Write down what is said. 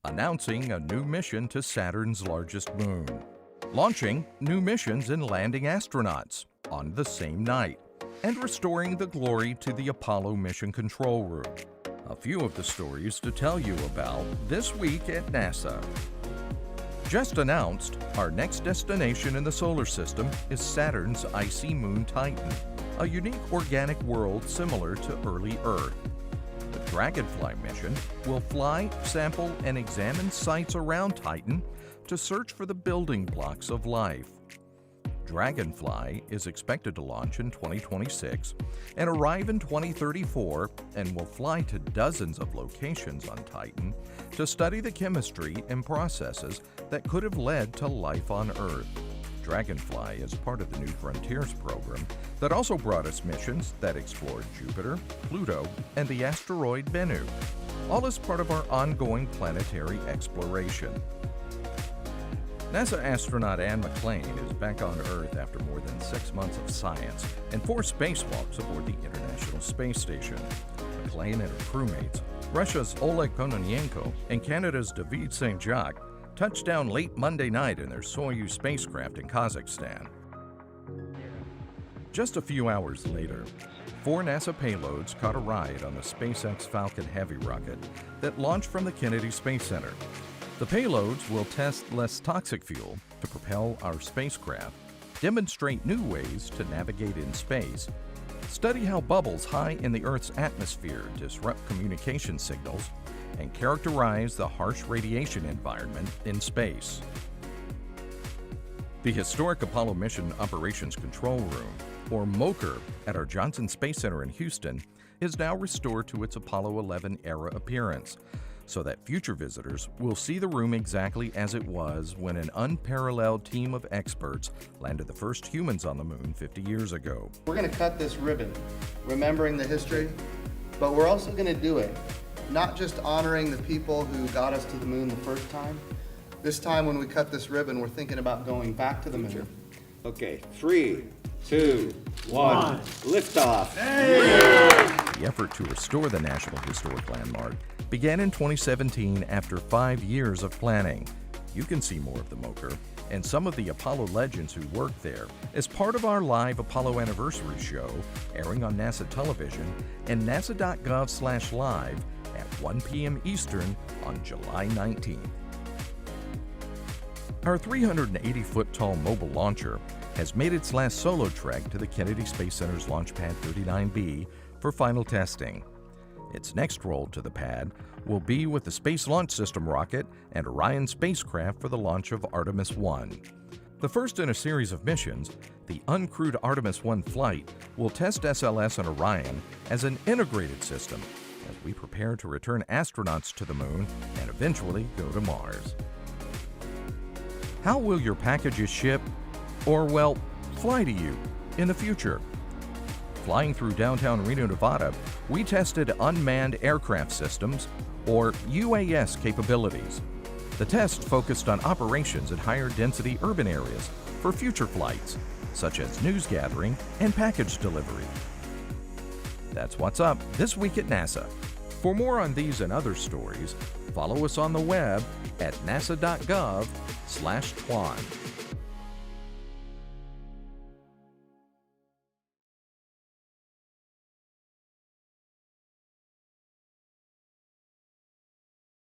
announcing a new mission to Saturn's largest moon, launching new missions and landing astronauts on the same night, and restoring the glory to the Apollo Mission Control Room. A few of the stories to tell you about this week at NASA. Just announced, our next destination in the solar system is Saturn's icy moon Titan, a unique organic world similar to early Earth. The Dragonfly mission will fly, sample, and examine sites around Titan to search for the building blocks of life. Dragonfly is expected to launch in 2026 and arrive in 2034 and will fly to dozens of locations on Titan to study the chemistry and processes that could have led to life on Earth. Dragonfly is part of the New Frontiers program that also brought us missions that explored Jupiter, Pluto, and the asteroid Bennu, all as part of our ongoing planetary exploration. NASA astronaut Anne McClain is back on Earth after more than 6 months of science and 4 spacewalks aboard the International Space Station. McClain and her crewmates, Russia's Oleg Kononenko and Canada's David St. Jacques, touched down late Monday night in their Soyuz spacecraft in Kazakhstan. Just a few hours later, 4 NASA payloads caught a ride on the SpaceX Falcon Heavy rocket that launched from the Kennedy Space Center. The payloads will test less toxic fuel to propel our spacecraft, demonstrate new ways to navigate in space, study how bubbles high in the Earth's atmosphere disrupt communication signals, and characterize the harsh radiation environment in space. The historic Apollo Mission Operations Control Room, or MOCR, at our Johnson Space Center in Houston is now restored to its Apollo 11 era appearance, so that future visitors will see the room exactly as it was when an unparalleled team of experts landed the first humans on the moon 50 years ago. We're going to cut this ribbon, remembering the history, but we're also going to do it not just honoring the people who got us to the moon the first time. This time when we cut this ribbon, we're thinking about going back to the moon. Okay, 3, 2, 1, liftoff. The effort to restore the National Historic Landmark began in 2017 after 5 years of planning. You can see more of the MOCR and some of the Apollo legends who worked there as part of our live Apollo Anniversary show airing on NASA television and nasa.gov/live at 1 p.m. Eastern on July 19th. Our 380-foot-tall mobile launcher has made its last solo trek to the Kennedy Space Center's Launch Pad 39B for final testing. Its next roll to the pad will be with the Space Launch System rocket and Orion spacecraft for the launch of Artemis 1. The first in a series of missions, the uncrewed Artemis 1 flight will test SLS and Orion as an integrated system as we prepare to return astronauts to the moon and eventually go to Mars. How will your packages ship, or well, fly to you in the future? Flying through downtown Reno, Nevada, we tested unmanned aircraft systems, or UAS capabilities. The test focused on operations in higher density urban areas for future flights, such as news gathering and package delivery. That's what's up this week at NASA. For more on these and other stories, follow us on the web at nasa.gov/twan.